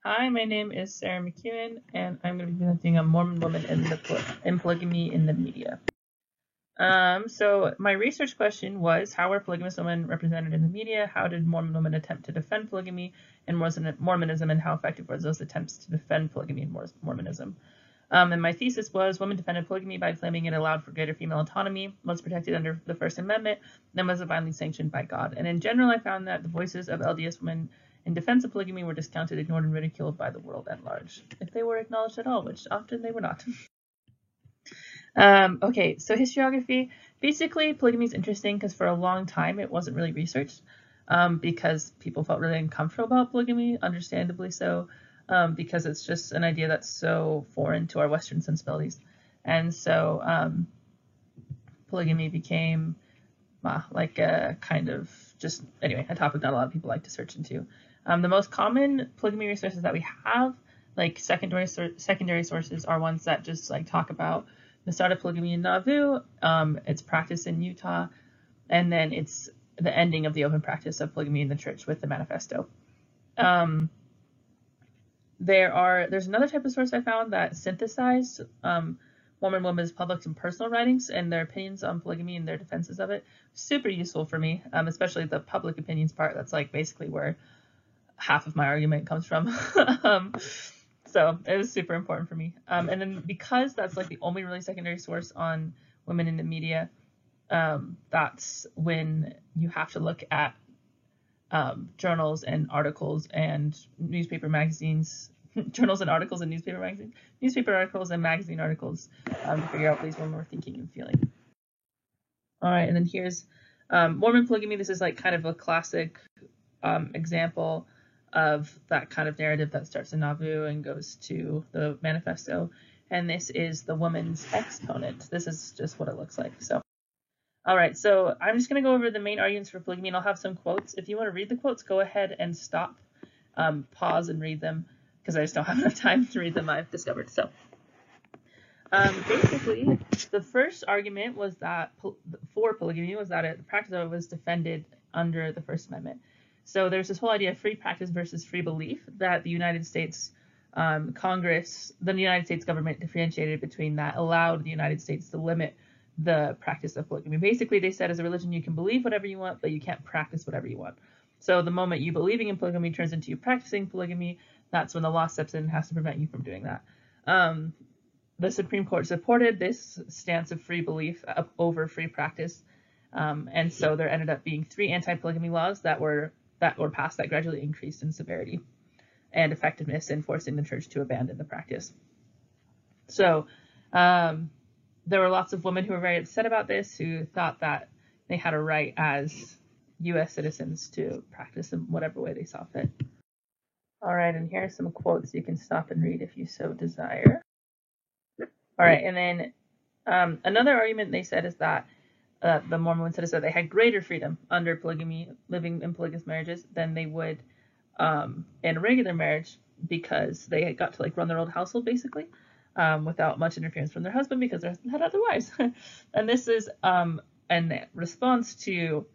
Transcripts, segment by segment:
Hi, my name is Sarah McEwen, and I'm going to be presenting a Mormon woman in polygamy in the media. So my research question was, how are polygamous women represented in the media? How did Mormon women attempt to defend polygamy in Mormonism, and how effective were those attempts to defend polygamy in Mormonism? And my thesis was, women defended polygamy by claiming it allowed for greater female autonomy, was protected under the First Amendment, and was divinely sanctioned by God. And in general, I found that the voices of LDS women in defense of polygamy were discounted, ignored, and ridiculed by the world at large, if they were acknowledged at all, which often they were not. Okay, so historiography. Basically, polygamy is interesting because for a long time it wasn't really researched because people felt really uncomfortable about polygamy, understandably so, because it's just an idea that's so foreign to our Western sensibilities. And so polygamy became like a kind of just, anyway, a topic not a lot of people like to search into. The most common polygamy resources that we have, like secondary sources, are ones that just like talk about the start of polygamy in Nauvoo, its practice in Utah, and then it's the ending of the open practice of polygamy in the church with the manifesto. There's another type of source I found that synthesized Mormon women's public and personal writings and their opinions on polygamy and their defenses of it. Super useful for me, especially the public opinions part. That's like basically where half of my argument comes from. So it was super important for me. And then because that's like the only really secondary source on women in the media, that's when you have to look at journals and articles and newspaper magazines, journals and articles and newspaper magazines, newspaper articles and magazine articles to figure out what these women were thinking and feeling. All right, and then here's Mormon polygamy. This is like kind of a classic example of that kind of narrative that starts in Nauvoo and goes to the manifesto. And this is the woman's exponent. This is just what it looks like. So, all right, so I'm just going to go over the main arguments for polygamy, and I'll have some quotes. If you want to read the quotes, go ahead and stop, pause, and read them, because I just don't have enough time to read them, I've discovered. So, basically, the first argument was that for polygamy was that the practice of it was defended under the First Amendment. So there's this whole idea of free practice versus free belief that the United States Congress, the United States government differentiated between that, allowed the United States to limit the practice of polygamy. Basically, they said as a religion you can believe whatever you want, but you can't practice whatever you want. So the moment you believing in polygamy turns into you practicing polygamy, that's when the law steps in and has to prevent you from doing that. The Supreme Court supported this stance of free belief over free practice. And so there ended up being 3 anti-polygamy laws that were passed that gradually increased in severity and effectiveness in forcing the church to abandon the practice. So there were lots of women who were very upset about this, who thought that they had a right as U.S. citizens to practice in whatever way they saw fit. All right, and here are some quotes you can stop and read if you so desire. All right, and then another argument they said is that the Mormon women said is that they had greater freedom under polygamy, living in polygamous marriages, than they would in a regular marriage, because they got to like run their own household basically without much interference from their husband because their husband had other wives. And this is in response to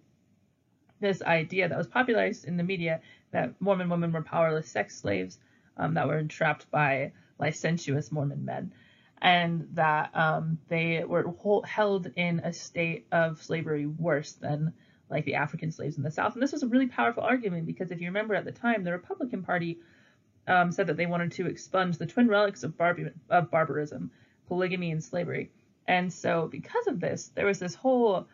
this idea that was popularized in the media that Mormon women were powerless sex slaves that were entrapped by licentious Mormon men, and that they were held in a state of slavery worse than like the African slaves in the South. And this was a really powerful argument because if you remember at the time, the Republican Party said that they wanted to expunge the twin relics of barbarism, polygamy, and slavery. And so because of this, there was this whole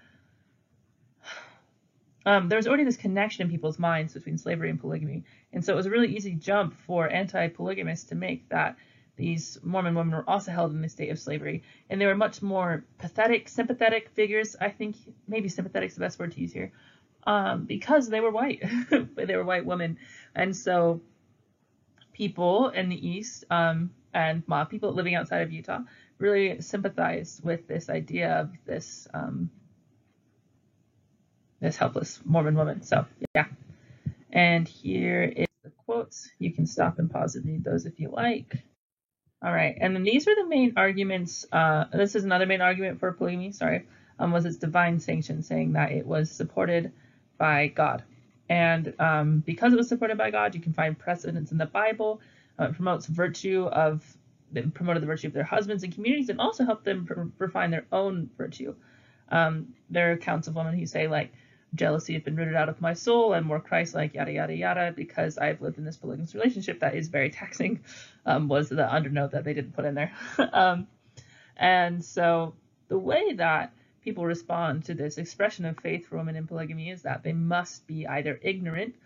there was already this connection in people's minds between slavery and polygamy. And so it was a really easy jump for anti-polygamists to make that these Mormon women were also held in a state of slavery. And they were much more pathetic, sympathetic figures. I think maybe sympathetic is the best word to use here, because they were white. They were white women. And so people in the East and people living outside of Utah really sympathized with this idea of this this helpless Mormon woman. So yeah. And here is the quotes. You can stop and pause and read those if you like. All right, and then these are the main arguments. This is another main argument for polygamy, was its divine sanction, saying that it was supported by God. And because it was supported by God, you can find precedents in the Bible It promotes they promoted the virtue of their husbands and communities, and also helped them refine their own virtue. There are accounts of women who say, like, jealousy has been rooted out of my soul. I'm more Christ-like, yada, yada, yada, because I've lived in this polygamous relationship that is very taxing, was the undernote that they didn't put in there. And so the way that people respond to this expression of faith for women in polygamy is that they must be either ignorant,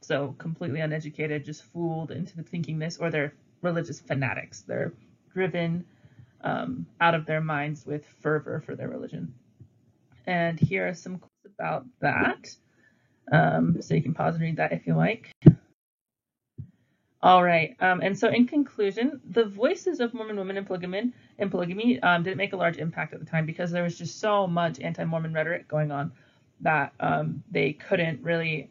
so completely uneducated, just fooled into thinking this, or they're religious fanatics. They're driven out of their minds with fervor for their religion. And here are some quotes about that. So you can pause and read that if you like. All right. And so in conclusion, the voices of Mormon women in polygamy didn't make a large impact at the time because there was just so much anti-Mormon rhetoric going on that they couldn't really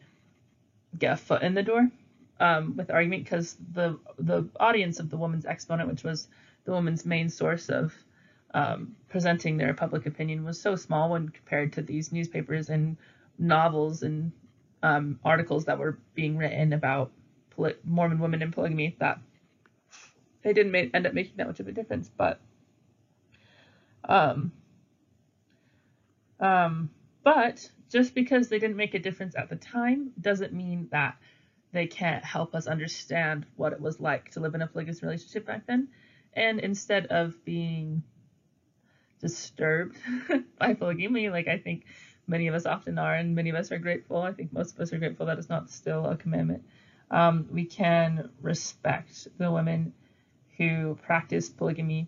get a foot in the door with the argument, because the audience of the Woman's Exponent, which was the woman's main source of presenting their public opinion, was so small when compared to these newspapers and novels and articles that were being written about Mormon women in polygamy, that they didn't end up making that much of a difference. But just because they didn't make a difference at the time doesn't mean that they can't help us understand what it was like to live in a polygamous relationship back then. And instead of being disturbed by polygamy, like I think many of us often are, and many of us are grateful, I think most of us are grateful that it's not still a commandment, we can respect the women who practice polygamy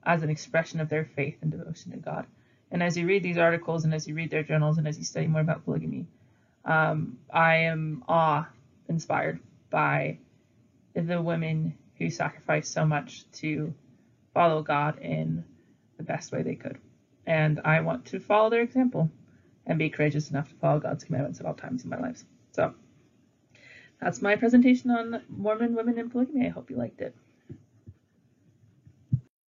as an expression of their faith and devotion to God. And as you read these articles, and as you read their journals, and as you study more about polygamy, I am awe-inspired by the women who sacrificed so much to follow God in the best way they could. And I want to follow their example and be courageous enough to follow God's commandments at all times in my life. So that's my presentation on Mormon women in polygamy. I hope you liked it.